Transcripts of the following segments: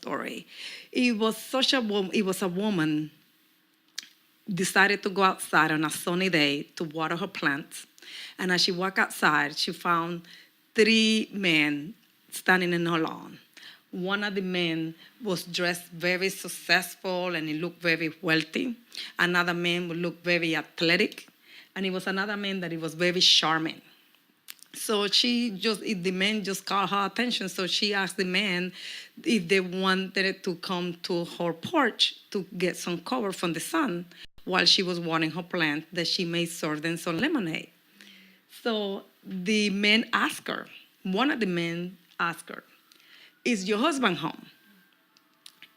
story. It was it was a woman decided to go outside on a sunny day to water her plants. And as she walked outside, she found three men standing in her lawn. One of the men was dressed very successful and he looked very wealthy. Another man would look very athletic. And it was another man that he was very charming. So the man just caught her attention. So she asked the man if they wanted to come to her porch to get some cover from the sun while she was watering her plant, that she may serve them some lemonade. So the man asked her, one of the men asked her, "Is your husband home?"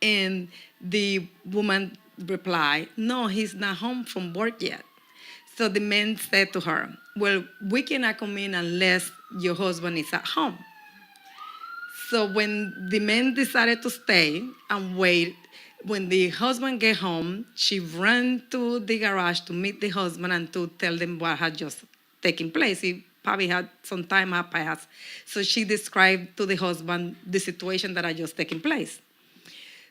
And the woman replied, "No, he's not home from work yet." So the man said to her, "Well, we cannot come in unless your husband is at home." So when the man decided to stay and wait, when the husband get home, she ran to the garage to meet the husband and to tell them what had just taken place. He probably had some time had passed. So she described to the husband the situation that had just taken place.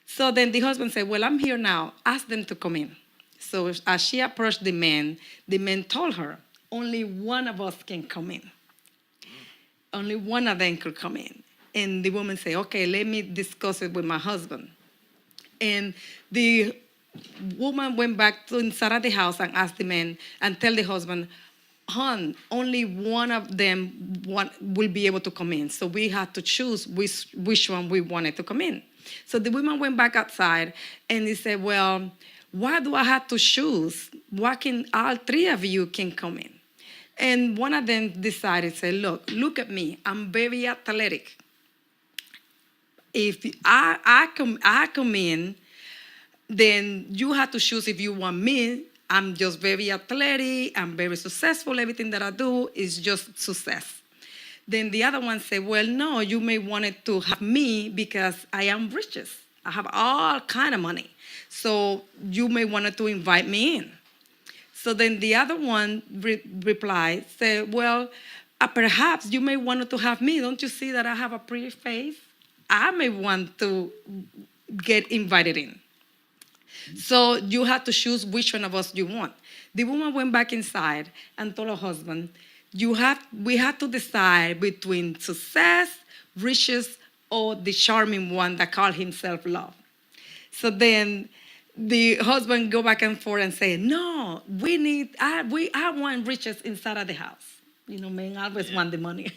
So then the husband said, "Well, I'm here now. Ask them to come in." So as she approached the man told her, "Only one of us can come in. Only one of them could come in." And the woman said, "Okay, let me discuss it with my husband." And the woman went back to inside of the house and asked the man and tell the husband, "Hon, only one of them will be able to come in. So we had to choose which one we wanted to come in." So the woman went back outside and he said, "Well, why do I have to choose? Why can all three of you can come in?" And one of them decided, say, look at me. I'm very athletic. If I come in, then you have to choose if you want me. I'm just very athletic. I'm very successful. Everything that I do is just success. Then the other one said, "Well, no, you may want it to have me because I am riches. I have all kind of money. So you may want to invite me in." So then the other one replied, said, "Well, perhaps you may want to have me. Don't you see that I have a pretty face? I may want to get invited in." So you have to choose which one of us you want. The woman went back inside and told her husband, we have to decide between success, riches, or the charming one that called himself love. So then the husband go back and forth and say, "No, I want riches inside of the house." Men always want the money.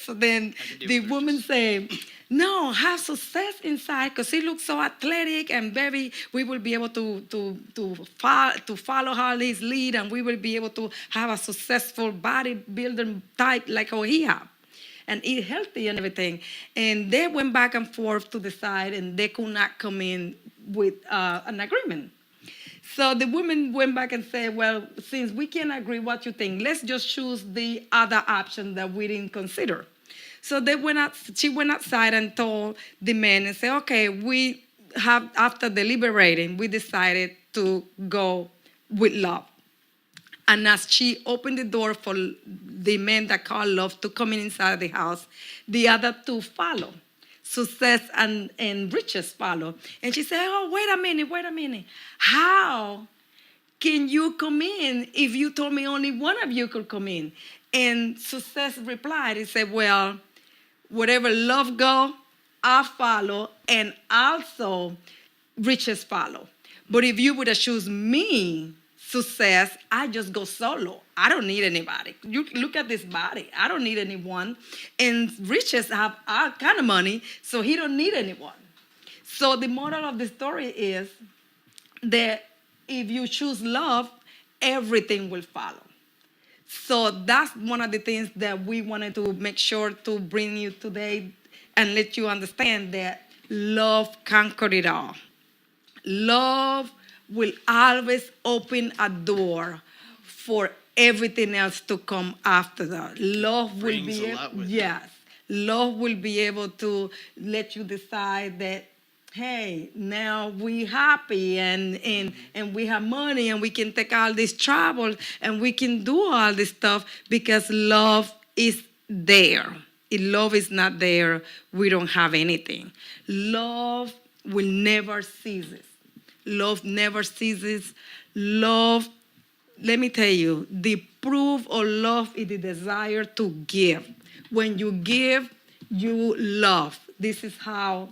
So then the woman say, "No, have success inside because he looks so athletic and we will be able to follow his lead and we will be able to have a successful bodybuilder type like how he have and eat healthy and everything." And they went back and forth to decide and they could not come in with an agreement. So the woman went back and said, "Well, since we can't agree, what you think? Let's just choose the other option that we didn't consider." So she went outside and told the man and said, "Okay, after deliberating, we decided to go with love." And as she opened the door for the man that called love to come inside the house, the other two follow. Success and riches follow. And she said, "Oh, wait a minute. How can you come in if you told me only one of you could come in?" And Success replied, he said, "Well, wherever love go, I follow, and also riches follow. But if you would have choose me, Success, I just go solo. I don't need anybody. You look at this body. I don't need anyone. And Riches have all kind of money, so he don't need anyone." So the moral of the story is that if you choose love, everything will follow. So that's one of the things that we wanted to make sure to bring you today and let you understand that love conquered it all. Love will always open a door for everything else to come after that. Love will be yes. Love will be able to let you decide that, hey, now we happy and we have money and we can take all this travel and we can do all this stuff because love is there. If love is not there, we don't have anything. Love will never ceases. Love never ceases. Love, let me tell you, the proof of love is the desire to give. When you give, you love. This is how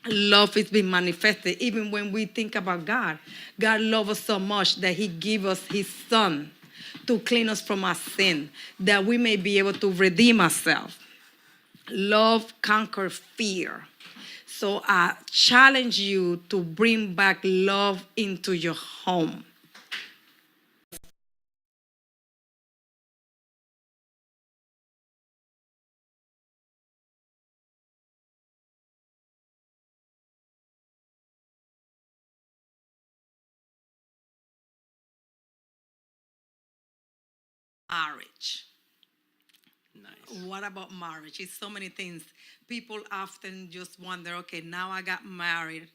love is being manifested. Even when we think about God, God loves us so much that He gave us His Son to clean us from our sin, that we may be able to redeem ourselves. Love conquers fear. So I challenge you to bring back love into your home. Marriage. Nice. What about marriage? It's so many things. People often just wonder, okay, now I got married.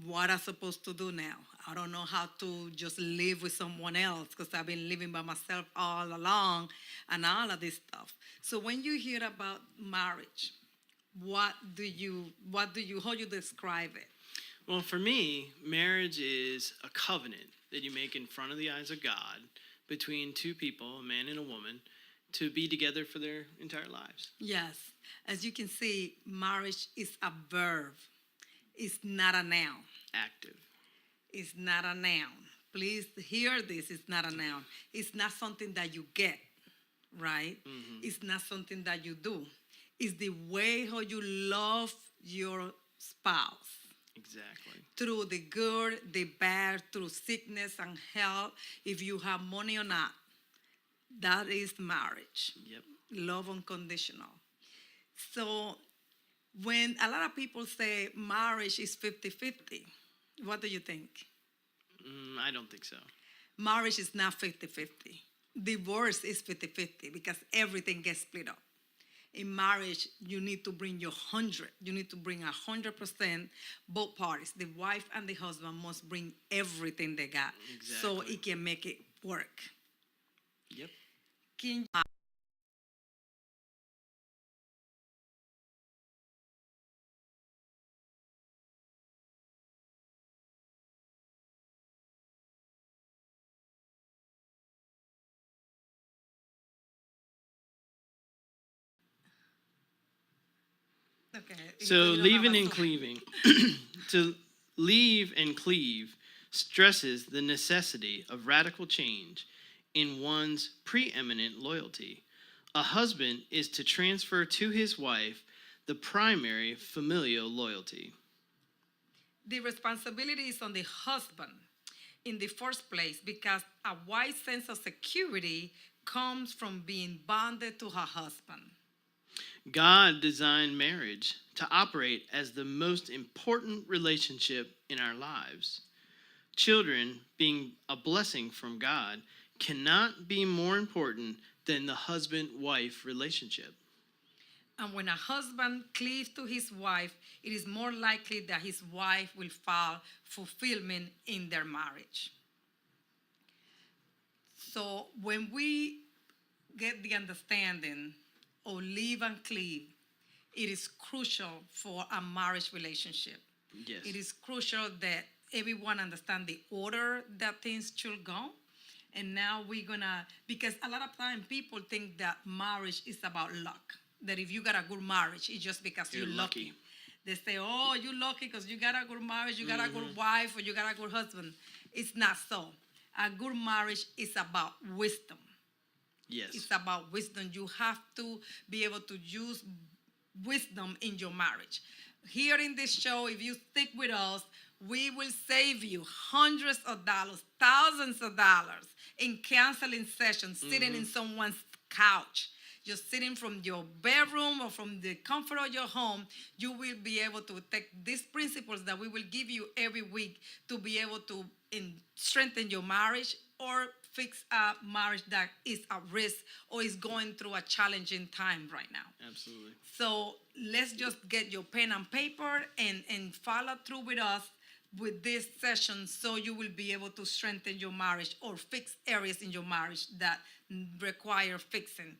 What am I supposed to do now? I don't know how to just live with someone else because I've been living by myself all along and all of this stuff. So when you hear about marriage, how you describe it? Well, for me, marriage is a covenant that you make in front of the eyes of God between two people, a man and a woman, to be together for their entire lives. Yes. As you can see, marriage is a verb. It's not a noun. Active. It's not a noun. Please hear this. It's not a noun. It's not something that you get, right? Mm-hmm. It's not something that you do. It's the way how you love your spouse. Exactly. Through the good, the bad, through sickness and health, if you have money or not. That is marriage. Yep. Love unconditional. So when a lot of people say marriage is 50-50, what do you think? I don't think so. Marriage is not 50-50. Divorce is 50-50 because everything gets split up. In marriage, you need to bring your 100. You need to bring 100%. Both parties, the wife and the husband, must bring everything they got so Exactly. it can make it work. Yep. Can Okay. So So you don't have leaving a and slide. cleaving. To leave and cleave stresses the necessity of radical change in one's preeminent loyalty. A husband is to transfer to his wife the primary familial loyalty. The responsibility is on the husband in the first place because a wide sense of security comes from being bonded to her husband. God designed marriage to operate as the most important relationship in our lives. Children, being a blessing from God, cannot be more important than the husband wife relationship. And when a husband cleaves to his wife, it is more likely that his wife will find fulfillment in their marriage. So when we get the understanding of live and cleave, it is crucial for a marriage relationship. Yes. It is crucial that everyone understand the order that things should go. And now we're gonna, because a lot of time people think that marriage is about luck. That if you got a good marriage, it's just because You're you're lucky. lucky. They say, oh, you're lucky because you got a good marriage, you got a good wife, or you got a good husband. It's not so. A good marriage is about wisdom. Yes. It's about wisdom. You have to be able to use wisdom in your marriage. Here in this show, if you stick with us, we will save you hundreds of dollars, thousands of dollars in counseling sessions, sitting in someone's couch. Just sitting from your bedroom or from the comfort of your home, you will be able to take these principles that we will give you every week to be able to strengthen your marriage or fix a marriage that is at risk or is going through a challenging time right now. Absolutely. So let's just get your pen and paper and follow through with us with this session so you will be able to strengthen your marriage or fix areas in your marriage that require fixing.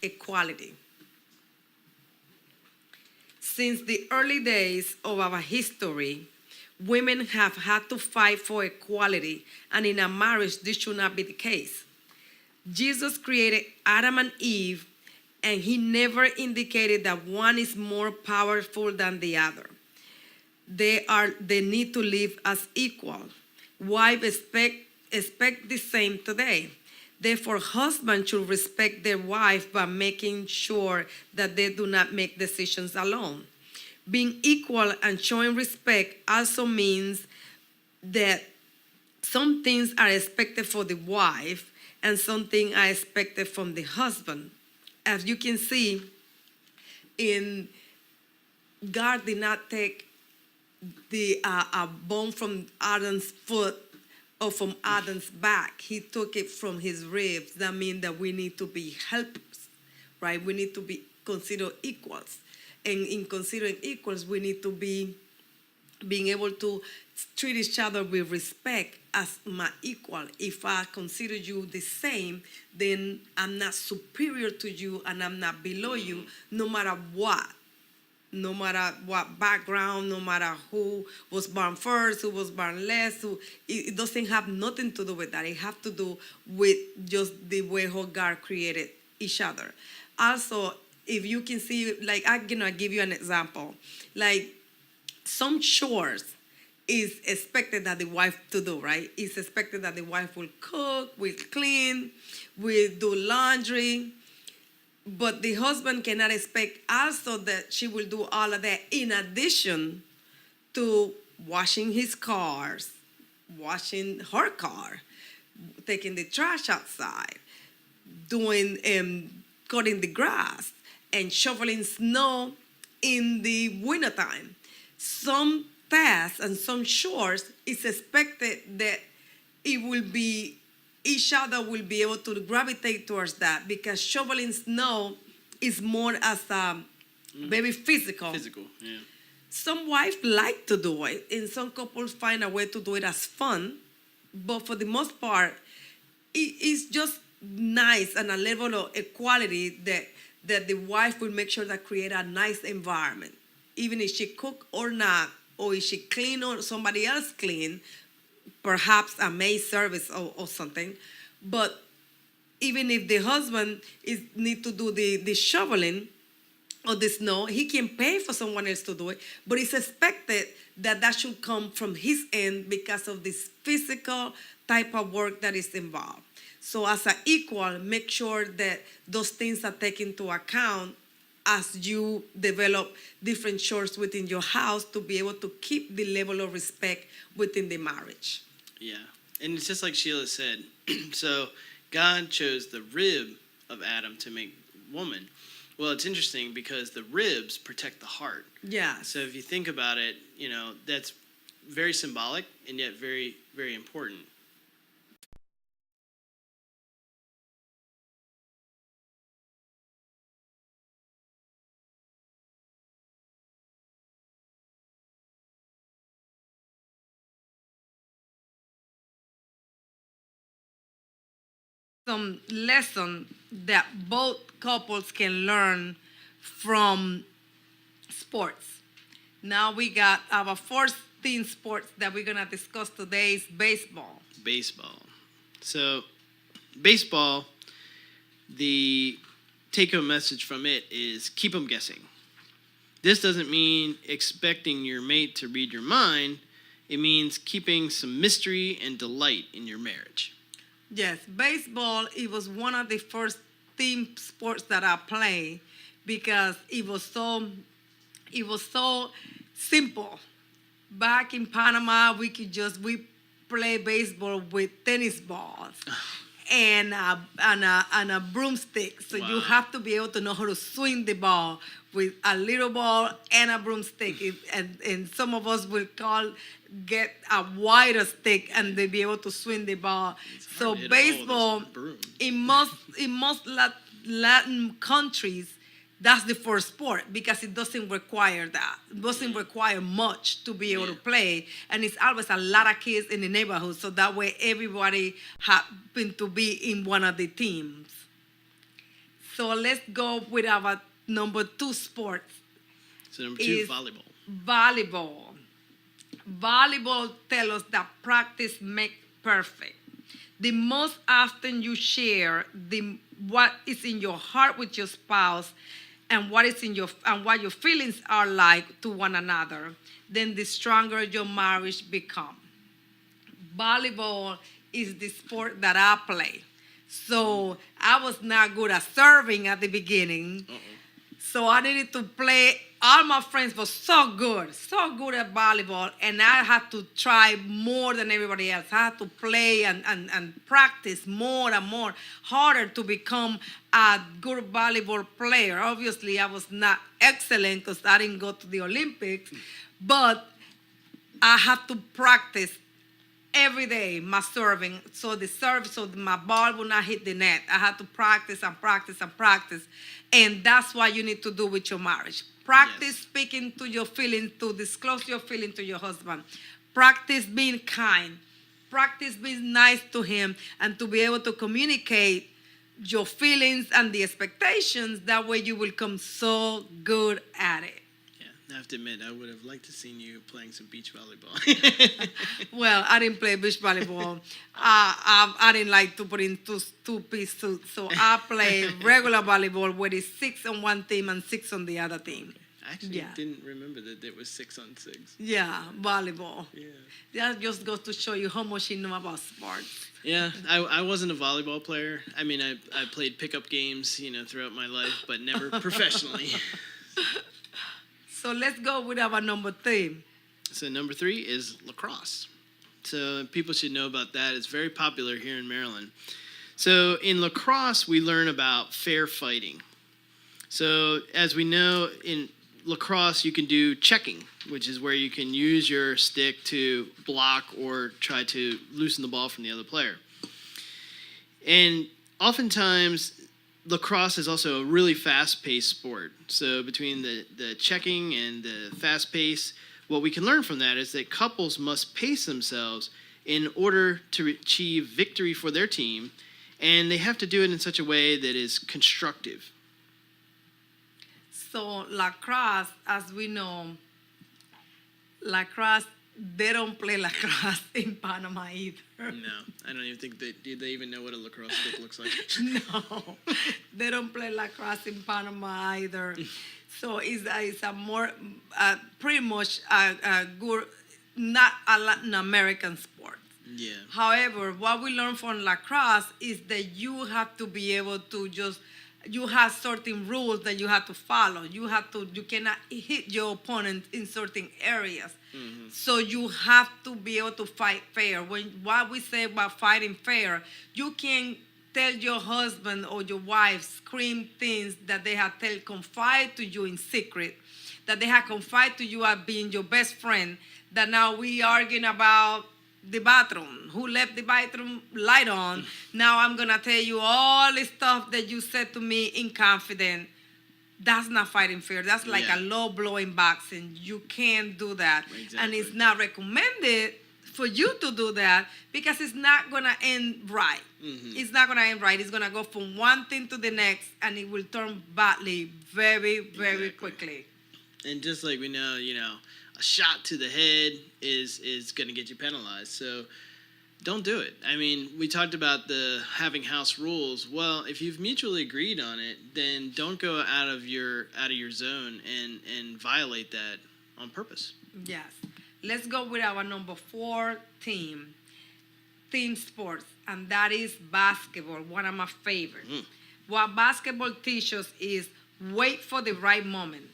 Equality. Since the early days of our history, women have had to fight for equality, and in a marriage, this should not be the case. Jesus created Adam and Eve, and he never indicated that one is more powerful than the other. They need to live as equal. Wives expect the same today. Therefore, husbands should respect their wife by making sure that they do not make decisions alone. Being equal and showing respect also means that some things are expected for the wife and some things are expected from the husband. As you can see, in God did not take the a bone from Adam's foot or from Adam's back. He took it from his ribs. That means that we need to be helpers, right? We need to be considered equals. And in considering equals, we need to be being able to treat each other with respect as my equal. If I consider you the same, then I'm not superior to you and I'm not below you, no matter what. No matter what background, no matter who was born first, who was born less, it doesn't have nothing to do with that. It has to do with just the way how God created each other. Also, if you can see, like I'm gonna give you an example. Like some chores is expected that the wife to do, right? It's expected that the wife will cook, will clean, will do laundry. But the husband cannot expect also that she will do all of that in addition to washing his cars, washing her car, taking the trash outside, doing cutting the grass, and shoveling snow in the wintertime. Some tasks and some chores is expected that it will be each other will be able to gravitate towards that because shoveling snow is more as a very physical. Physical, yeah. Some wives like to do it, and some couples find a way to do it as fun. But for the most part, it's just nice and a level of equality that the wife will make sure that create a nice environment, even if she cook or not, or if she clean or somebody else clean, perhaps a maid service or something. But even if the husband need to do the shoveling or the snow, he can pay for someone else to do it, but it's expected that should come from his end because of this physical type of work that is involved. So as an equal, make sure that those things are taken into account as you develop different chores within your house to be able to keep the level of respect within the marriage. Yeah. And it's just like Sheila said. So God chose the rib of Adam to make woman. Well, it's interesting because the ribs protect the heart. Yeah. So if you think about it, that's very symbolic and yet very, very important. Some lesson that both couples can learn from sports. Now we got our first team sports that we're gonna discuss today is baseball. Baseball. So, baseball, the take-home message from it is keep them guessing. This doesn't mean expecting your mate to read your mind. It means keeping some mystery and delight in your marriage. Yes, baseball, it was one of the first team sports that I played because it was so simple. Back in Panama, we play baseball with tennis balls and a broomstick. So you have to be able to know how to swing the ball with a little ball and a broomstick. And some of us will get a wider stick and they be able to swing the ball. So baseball, in most Latin countries, that's the first sport because it doesn't require that. It doesn't require much to be able to play. And it's always a lot of kids in the neighborhood. So that way everybody happen to be in one of the teams. So let's go with our number 2 sport. So number 2, volleyball. Volleyball. Volleyball tells us that practice makes perfect. The most often you share what is in your heart with your spouse and what your feelings are like to one another, then the stronger your marriage becomes. Volleyball is the sport that I play. So I was not good at serving at the beginning. So I needed to play. All my friends were so good at volleyball, and I had to try more than everybody else. I had to play and practice more and more, harder to become a good volleyball player. Obviously, I was not excellent because I didn't go to the Olympics, but I had to practice every day my serving. So my ball would not hit the net. I had to practice and practice and practice. And that's what you need to do with your marriage. Practice speaking to your feelings, to disclose your feelings to your husband. Practice being kind. Practice being nice to him and to be able to communicate your feelings and the expectations. That way you will come so good at it. I have to admit, I would have liked to seen you playing some beach volleyball. Well, I didn't play beach volleyball. I didn't like to put in two-piece suits, so I play regular volleyball where it's 6 on one team and 6 on the other team. actually Yeah. didn't remember that it was 6-on-6. Yeah, volleyball. Yeah. That just goes to show you how much you know about sports. Yeah, I wasn't a volleyball player. I mean, I played pickup games, throughout my life, but never professionally. So let's go with our number 3. So number 3 is lacrosse. So people should know about that. It's very popular here in Maryland. So in lacrosse, we learn about fair fighting. So as we know, in lacrosse, you can do checking, which is where you can use your stick to block or try to loosen the ball from the other player. And oftentimes, lacrosse is also a really fast-paced sport. So between the checking and the fast pace, what we can learn from that is that couples must pace themselves in order to achieve victory for their team, and they have to do it in such a way that is constructive. So lacrosse, as we know, lacrosse, they don't play lacrosse in Panama either. No, I don't even think do they even know what a lacrosse stick looks like. No, they don't play lacrosse in Panama either. So it's a more, pretty much a good, not a Latin American sport. Yeah. However, what we learn from lacrosse is that you have to be able to you have certain rules that you have to follow. You cannot hit your opponent in certain areas. Mm-hmm. So you have to be able to fight fair. What we say about fighting fair, you can tell your husband or your wife, scream things that they have confide to you in secret, that they have confide to you as being your best friend, that now we arguing about the bathroom, who left the bathroom light on. Now I'm gonna tell you all the stuff that you said to me in confidence. That's not fighting fair. That's like Yeah. a low blow in boxing. You can't do that. Exactly. And it's not recommended for you to do that because it's not gonna end right. Mm-hmm. It's not gonna end right. It's gonna go from one thing to the next and it will turn badly very, very Exactly. quickly. And just like we know, a shot to the head is going to get you penalized. So don't do it. I mean, we talked about the having house rules. Well, if you've mutually agreed on it, then don't go out of your zone and violate that on purpose. Yes. Let's go with our number 4 team sports, and that is basketball, one of my favorites. What basketball teaches is wait for the right moment.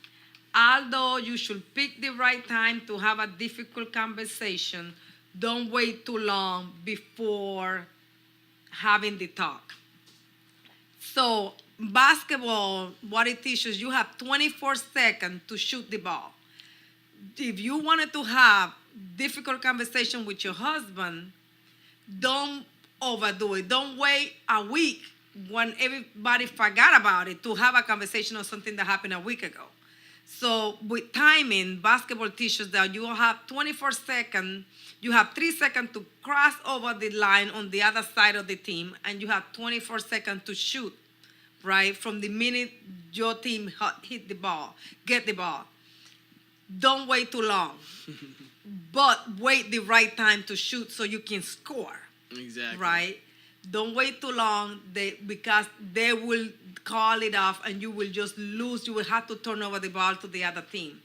Although you should pick the right time to have a difficult conversation, don't wait too long before having the talk. So basketball, what it teaches, you have 24 seconds to shoot the ball. If you wanted to have difficult conversation with your husband, don't overdo it. Don't wait a week when everybody forgot about it to have a conversation on something that happened a week ago. So with timing, basketball teaches that you have 24 seconds, you have 3 seconds to cross over the line on the other side of the team, and you have 24 seconds to shoot, right? From the minute your team hit the ball, get the ball. Don't wait too long, but wait the right time to shoot so you can score. Exactly. Right? Don't wait too long because they will call it off and you will just lose. You will have to turn over the ball to the other team.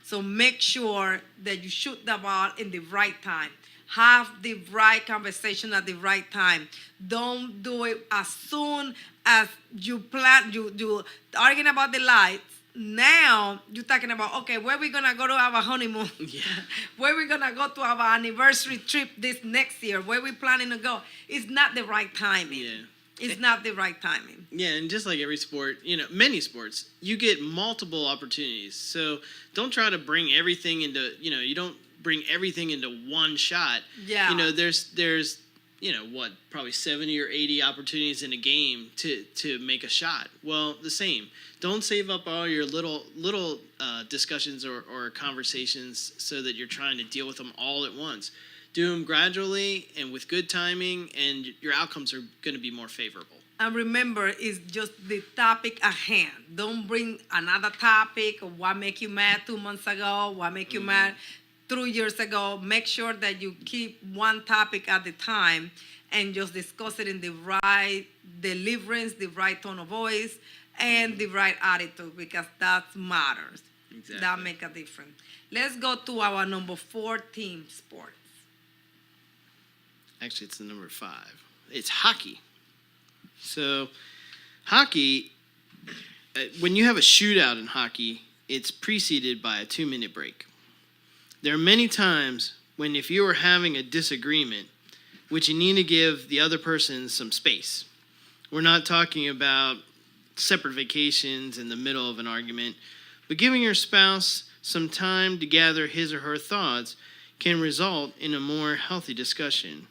So make sure that you shoot the ball in the right time. Have the right conversation at the right time. Don't do it as soon as you plan. You arguing about the lights. Now you're talking about, okay, where we gonna go to our honeymoon? Yeah. Where we gonna go to our anniversary trip this next year? Where we planning to go? It's not the right timing. Yeah. It's not the right timing. Yeah, and just like every sport, many sports, you get multiple opportunities. So don't try to bring everything into, you don't bring everything into one shot. Yeah. There's probably 70 or 80 opportunities in a game to make a shot. Well, the same. Don't save up all your little discussions or conversations so that you're trying to deal with them all at once. Do them gradually and with good timing, and your outcomes are going to be more favorable. And remember, it's just the topic at hand. Don't bring another topic of what make you mad 2 months ago, what make you mad 3 years ago. Make sure that you keep one topic at a time and just discuss it in the right deliverance, the right tone of voice, and the right attitude, because that matters. Exactly. That make a difference. Let's go to our number 4 team sport. Actually, it's the number 5. It's hockey. So, hockey, when you have a shootout in hockey, it's preceded by a 2-minute break. There are many times when if you are having a disagreement, which you need to give the other person some space. We're not talking about separate vacations in the middle of an argument, but giving your spouse some time to gather his or her thoughts can result in a more healthy discussion.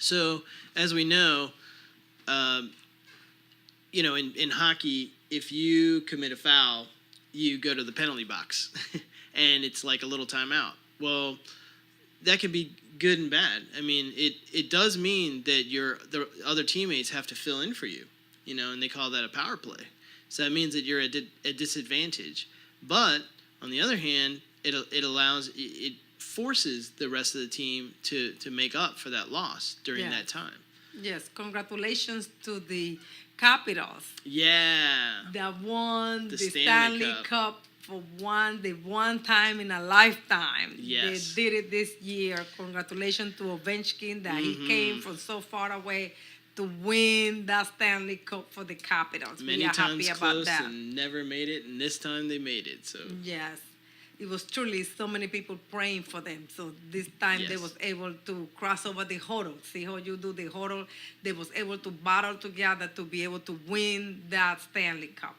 So, as we know, in hockey, if you commit a foul, you go to the penalty box, and it's like a little timeout. Well, that can be good and bad. I mean, it does mean that the other teammates have to fill in for you, and they call that a power play. So that means that you're at a disadvantage. But on the other hand, it forces the rest of the team to make up for that loss during that time. Yes, congratulations to the Capitals. Yeah. That won The the Stanley Stanley Cup for the one time in a lifetime. Yes. They did it this year. Congratulations to Ovechkin that he came from so far away to win that Stanley Cup for the Capitals. Many we are times happy close about that. and never made it, and this time they made it. So Yes. It was truly so many people praying for them. So this time they Yes. was able to cross over the hurdle. See how you do the hurdle? They was able to battle together to be able to win that Stanley Cup.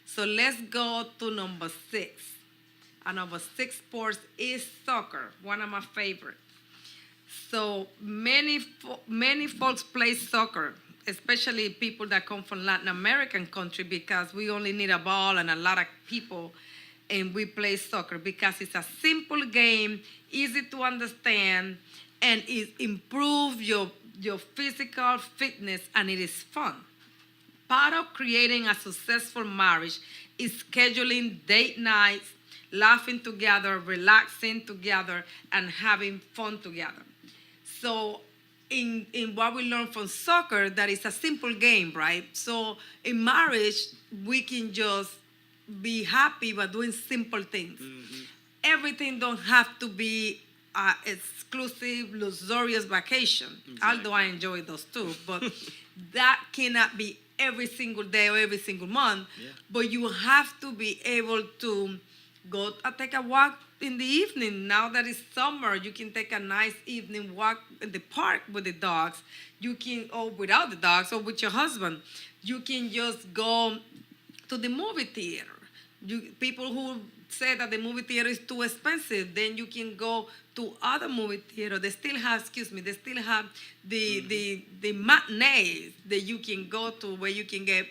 So let's go to number 6. And number 6 sports is soccer, one of my favorites. So many folks play soccer, especially people that come from Latin American country, because we only need a ball and a lot of people, and we play soccer because it's a simple game, easy to understand, and it improves your physical fitness, and it is fun. Part of creating a successful marriage is scheduling date nights, laughing together, relaxing together, and having fun together. So in what we learn from soccer, that is a simple game, right? So in marriage, we can just be happy by doing simple things. Everything don't have to be exclusive, luxurious vacation, although I enjoy those too, but that cannot be every single day or every single month. Yeah. But you have to be able to go take a walk in the evening. Now that it's summer, you can take a nice evening walk in the park with the dogs. You can, or without the dogs, or with your husband. You can just go to the movie theater. People who say that the movie theater is too expensive, then you can go to other movie theater. They still have the matinees that you can go to, where you can get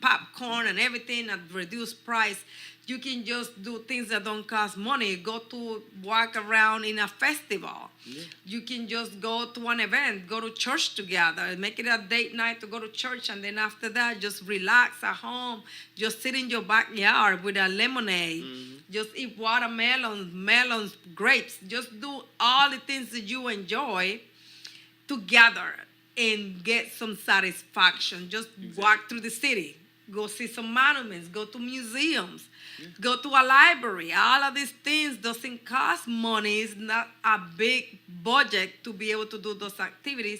popcorn and everything at reduced price. You can just do things that don't cost money. Go to walk around in a festival. Yeah. You can just go to an event, go to church together, make it a date night to go to church, and then after that, just relax at home. Just sit in your backyard with a lemonade. Just eat watermelons, melons, grapes. Just do all the things that you enjoy together and get some satisfaction. Just walk through the city. Go see some monuments. Go to museums. Go to a library. All of these things doesn't cost money. It's not a big budget to be able to do those activities,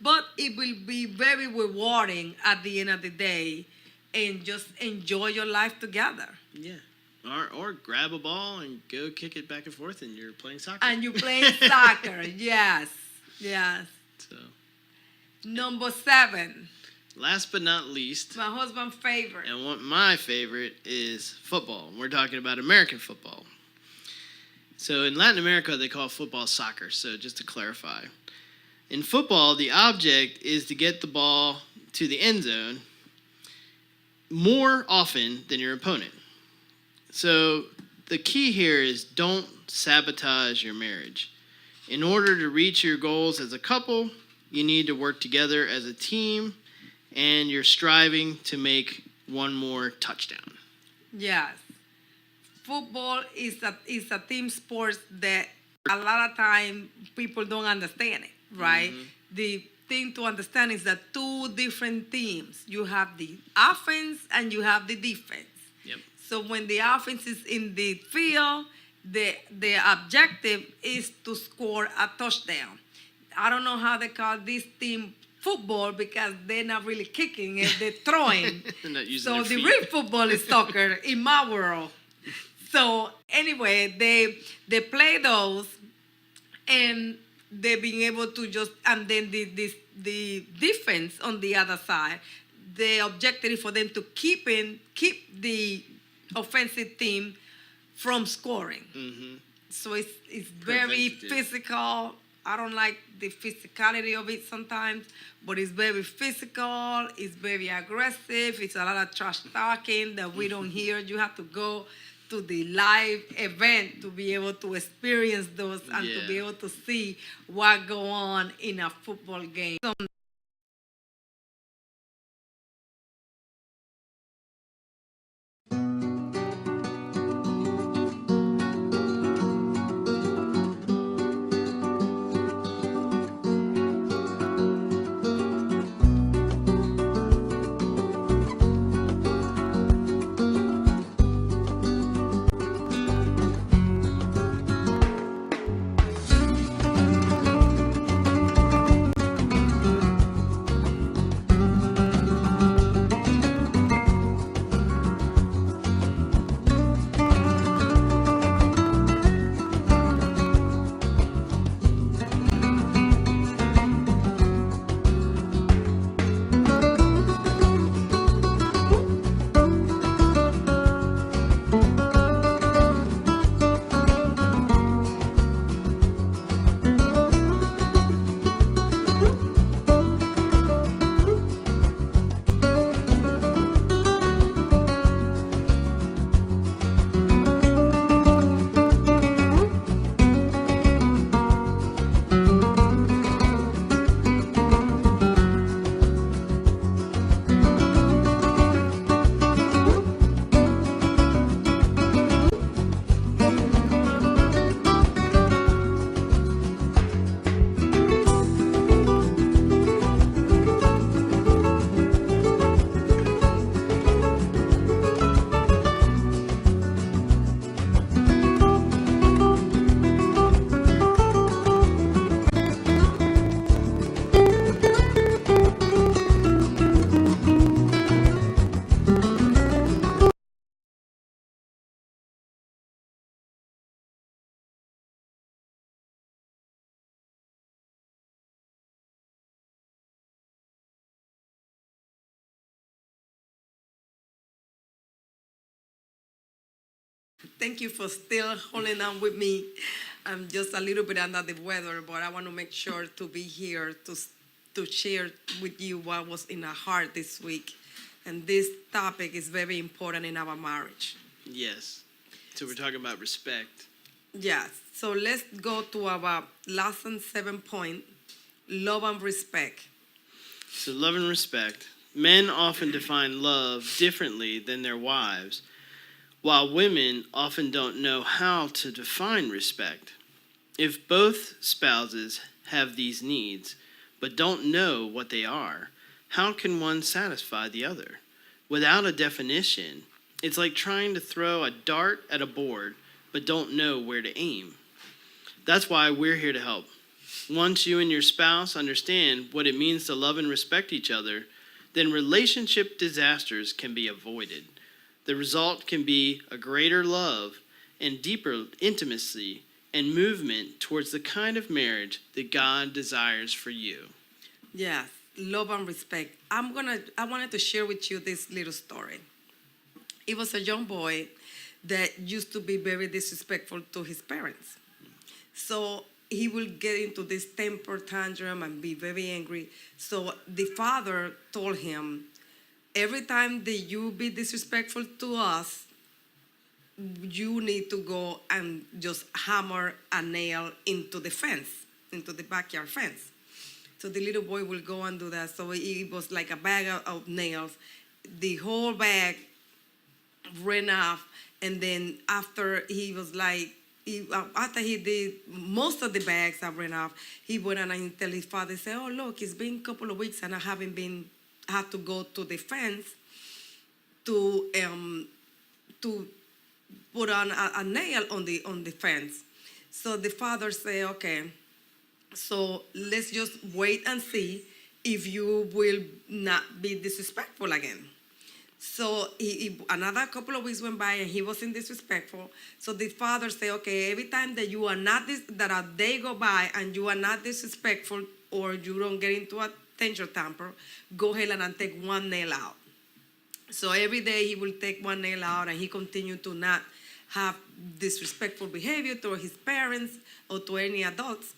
but it will be very rewarding at the end of the day, and just enjoy your life together. yeah, or grab a ball and go kick it back and forth, and you're playing soccer. And you play soccer. Yes. So, Number 7, last but not least, my husband's favorite. and my favorite is football. We're talking about American football. So in Latin America, they call football soccer. So just to clarify, in football, the object is to get the ball to the end zone more often than your opponent. So the key here is don't sabotage your marriage. In order to reach your goals as a couple, you need to work together as a team, and you're striving to make one more touchdown. Yes. Football is a team sport that a lot of time people don't understand it, right? The thing to understand is that 2 different teams. You have the offense and you have the defense. Yep. So when the offense is in the field, the objective is to score a touchdown. I don't know how they call this team football because they're not really kicking it, they're throwing. They're not using So their the feet. real football is soccer in my world. So anyway, they play those, and they being able to just, and then the defense on the other side, the objective is for them to keep the offensive team from scoring. Mm-hmm. So it's very Preventative. physical. I don't like the physicality of it sometimes, but it's very physical. It's very aggressive. It's a lot of trash talking that we don't hear. You have to go to the live event to be able to experience those and to be Yeah. able to see what go on in a football game. Thank you for still holding on with me. I'm just a little bit under the weather, but I want to make sure to be here to share with you what was in our heart this week. And this topic is very important in our marriage. Yes. So we're talking about respect. Yes. So let's go to our lesson 7 point, love and respect. So love and respect. Men often define love differently than their wives, while women often don't know how to define respect. If both spouses have these needs, but don't know what they are, how can one satisfy the other? Without a definition, it's like trying to throw a dart at a board, but don't know where to aim. That's why we're here to help. Once you and your spouse understand what it means to love and respect each other, then relationship disasters can be avoided. The result can be a greater love and deeper intimacy and movement towards the kind of marriage that God desires for you. Yes, love and respect. I wanted to share with you this little story. It was a young boy that used to be very disrespectful to his parents. So he will get into this temper tantrum and be very angry. So the father told him, every time that you be disrespectful to us, you need to go and just hammer a nail into the fence, into the backyard fence. So the little boy will go and do that. So it was like a bag of nails. The whole bag ran off, and then after he was like, after he did most of the bags that ran off, he went and tell his father, say, "Oh look, it's been a couple of weeks and I haven't had to go to the fence to to put on a nail on the fence. So the father say, okay, so let's just wait and see if you will not be disrespectful again. So another couple of weeks went by and he wasn't disrespectful. So the father said, okay, every time that you are not that a day go by and you are not disrespectful or you don't get into a temper tamper, go ahead and take one nail out. So every day he will take one nail out and he continued to not have disrespectful behavior toward his parents or to any adults.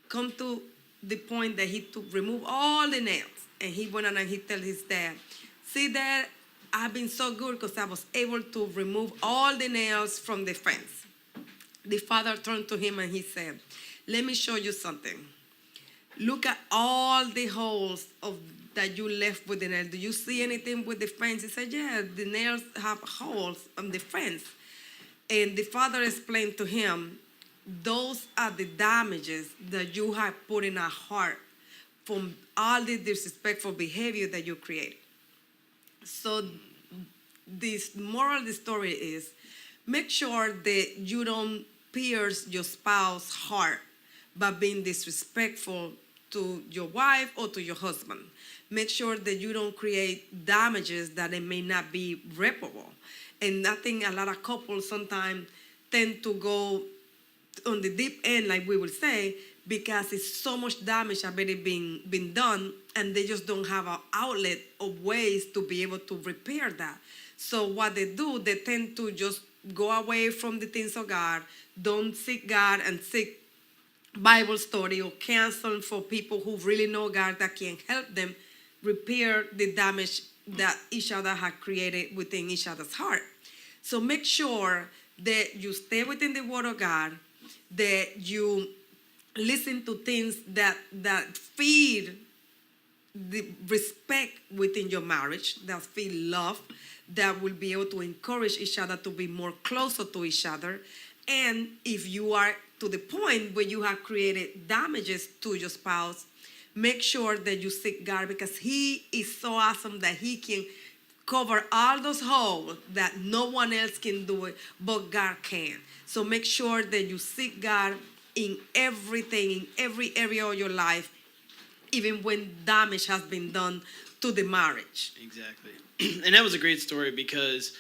Come to the point that he to remove all the nails. And he went on and he told his dad, see, Dad, I've been so good because I was able to remove all the nails from the fence. The father turned to him and he said, let me show you something. Look at all the holes that you left with the nails. Do you see anything with the fence? He said, yeah, the nails have holes on the fence. And the father explained to him, those are the damages that you have put in our heart from all the disrespectful behavior that you created. So this moral of the story is, make sure that you don't pierce your spouse's heart by being disrespectful to your wife or to your husband. Make sure that you don't create damages that it may not be reparable. And I think a lot of couples sometimes tend to go on the deep end, like we would say, because it's so much damage already been done, and they just don't have an outlet of ways to be able to repair that. So what they do, they tend to just go away from the things of God, don't seek God and seek Bible study or counsel for people who really know God that can help them repair the damage that each other had created within each other's heart. So make sure that you stay within the Word of God, that you listen to things that feed the respect within your marriage, that feed love, that will be able to encourage each other to be more closer to each other. And if you are to the point where you have created damages to your spouse, make sure that you seek God, because He is so awesome that He can cover all those holes that no one else can do it, but God can. So make sure that you seek God in everything, in every area of your life, even when damage has been done to the marriage. Exactly. And that was a great story, because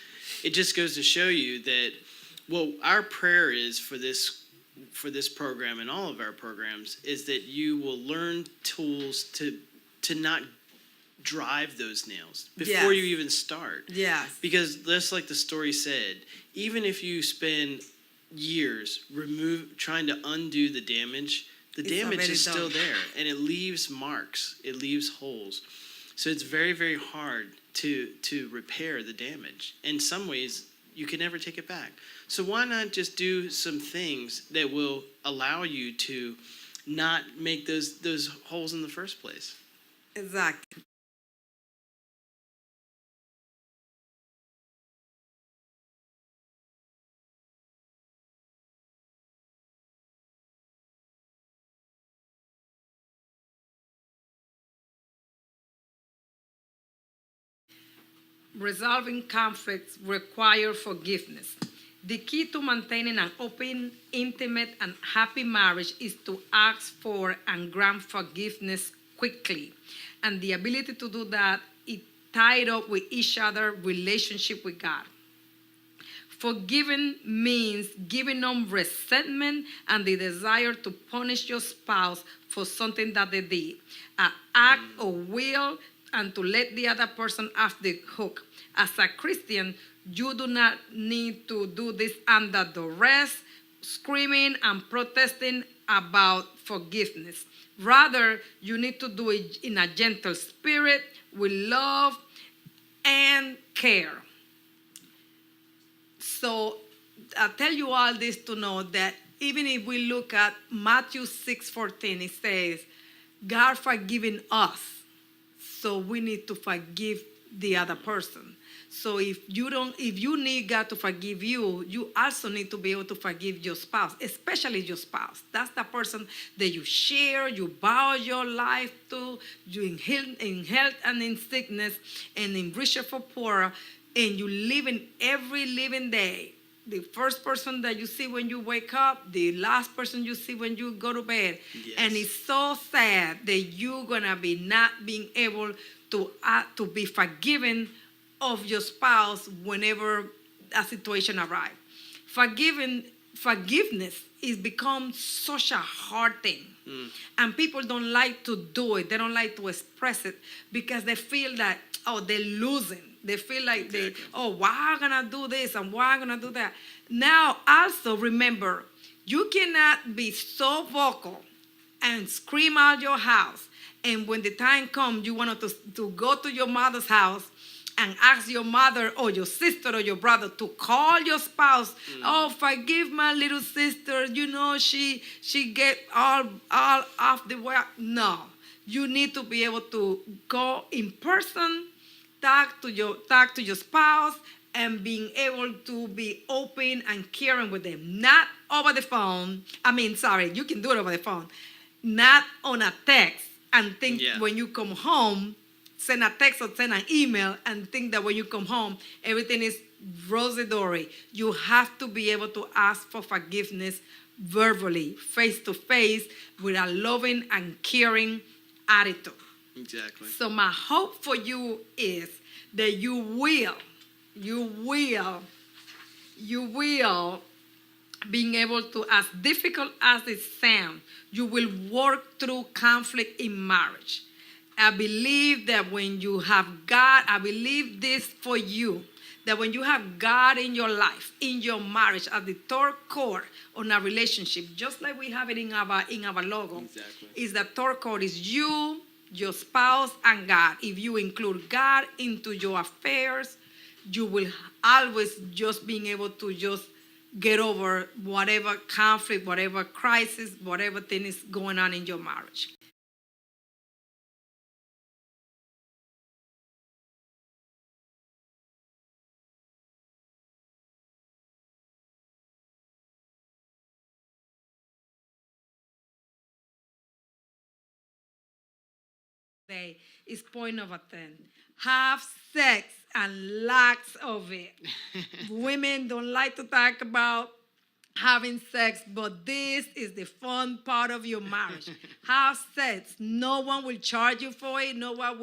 it just goes to show you that what our prayer is for this program and all of our programs is that you will learn tools to not drive those nails before you even start. Yes. Because just like the story said, even if you spend years trying to undo the damage, the damage is still there, and it leaves marks, it leaves holes. So it's very, very hard to repair the damage. In some ways, you can never take it back. So why not just do some things that will allow you to not make those holes in the first place? Exactly. Resolving conflicts require forgiveness. The key to maintaining an open, intimate, and happy marriage is to ask for and grant forgiveness quickly. And the ability to do that is tied up with each other's relationship with God. Forgiving means giving up resentment and the desire to punish your spouse for something that they did. An act of will and to let the other person off the hook. As a Christian, you do not need to do this under duress, screaming and protesting about forgiveness. Rather, you need to do it in a gentle spirit, with love and care. So I tell you all this to know that even if we look at Matthew 6:14, it says, God forgiving us, so we need to forgive the other person. So if you need God to forgive you, you also need to be able to forgive your spouse, especially your spouse. That's the person that you share, you bow your life to, you in health and in sickness, and in riches for poor. and you live in every living day. The first person that you see when you wake up, the last person you see when you go to bed. Yes. And it's so sad that you're gonna be not being able to be forgiven of your spouse whenever a situation arrives. Forgiveness is become such a hard thing. And people don't like to do it. They don't like to express it because they feel that, oh, they're losing. They feel like why am I gonna do this and why am I gonna do that? Now, also remember, you cannot be so vocal and scream out your house. And when the time comes, you want to go to your mother's house and ask your mother or your sister or your brother to call your spouse. Oh, forgive my little sister. You know, she get all off the way. No, you need to be able to go in person, talk to your spouse, and being able to be open and caring with them. Not over the phone. You can do it over the phone. Not on a text and think when you come home, send a text or send an email and think that when you come home, everything is rosy-dory. You have to be able to ask for forgiveness verbally, face-to-face, with a loving and caring attitude. Exactly. So my hope for you is that you will, being able to, as difficult as it sounds, you will work through conflict in marriage. I believe that when you have God, I believe this for you, that when you have God in your life, in your marriage, at the third core on a relationship, just like we have it in our logo, is the third core is you, your spouse, and God. If you include God into your affairs, you will always just being able to just get over whatever conflict, whatever crisis, whatever thing is going on in your marriage. Say is point number 10. Have sex and lots of it. Women don't like to talk about having sex, but this is the fun part of your marriage. Have sex. No one will charge you for it. No one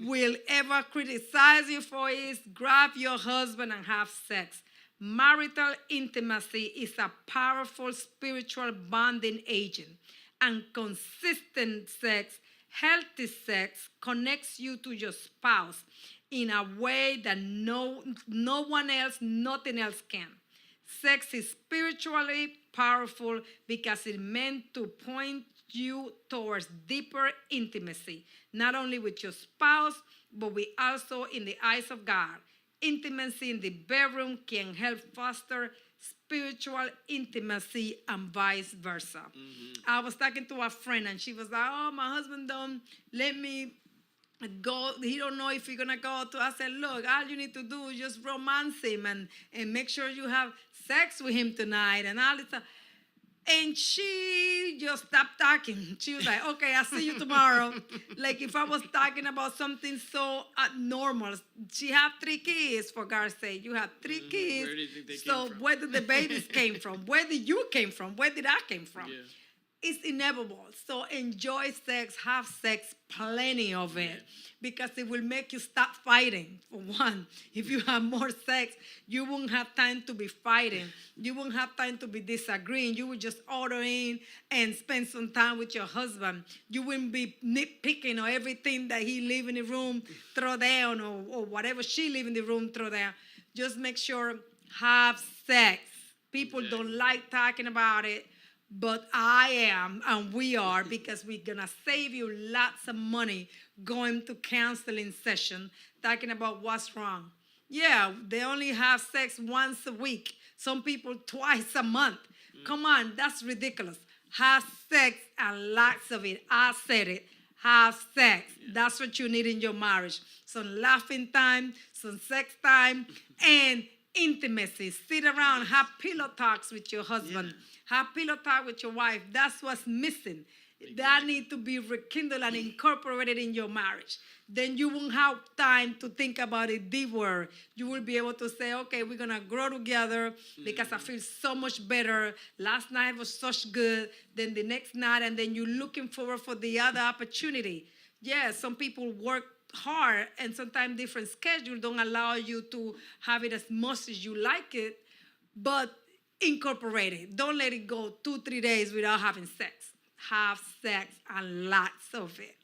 will ever criticize you for it. Grab your husband and have sex. Marital intimacy is a powerful spiritual bonding agent, and consistent sex, healthy sex, connects you to your spouse in a way that no one else, nothing else can. Sex is spiritually powerful because it's meant to point you towards deeper intimacy, not only with your spouse, but also in the eyes of God. Intimacy in the bedroom can help foster spiritual intimacy and vice versa. I was talking to a friend and she was like, oh, my husband don't let me go. He don't know if he's going to go to. I said, look, all you need to do is just romance him and make sure you have sex with him tonight and all this stuff. And she just stopped talking. She was like, okay, I'll see you tomorrow. Like if I was talking about something so abnormal. She had 3 kids, for God's sake. You have 3 kids. Where do you think they so came from? where did the babies came from? Where did you came from? Where did I came from? Yeah. It's inevitable. So enjoy sex, have sex, plenty of it, because it will make you stop fighting. For one, if you have more sex, you won't have time to be fighting. You won't have time to be disagreeing. You will just order in and spend some time with your husband. You wouldn't be nitpicking or everything that he leave in the room, throw down, or whatever she leave in the room, throw down. Just make sure, have sex. People don't like talking about it, but I am, and we are, because we're going to save you lots of money going to counseling session, talking about what's wrong. Yeah, they only have sex once a week. Some people twice a month. Come on, that's ridiculous. Have sex and lots of it. I said it. Have sex. That's what you need in your marriage. Some laughing time, some sex time, and intimacy. Sit around, have pillow talks with your husband. Have pillow talk with your wife. That's what's missing. That need to be rekindled and incorporated in your marriage. Then you won't have time to think about it deeper. You will be able to say, okay, we're gonna grow together because I feel so much better. Last night was such good. Then the next night, and then you're looking forward for the other opportunity. Yeah, some people work hard, and sometimes different schedules don't allow you to have it as much as you like it, but incorporate it. Don't let it go 2-3 days without having sex. Have sex and lots of it.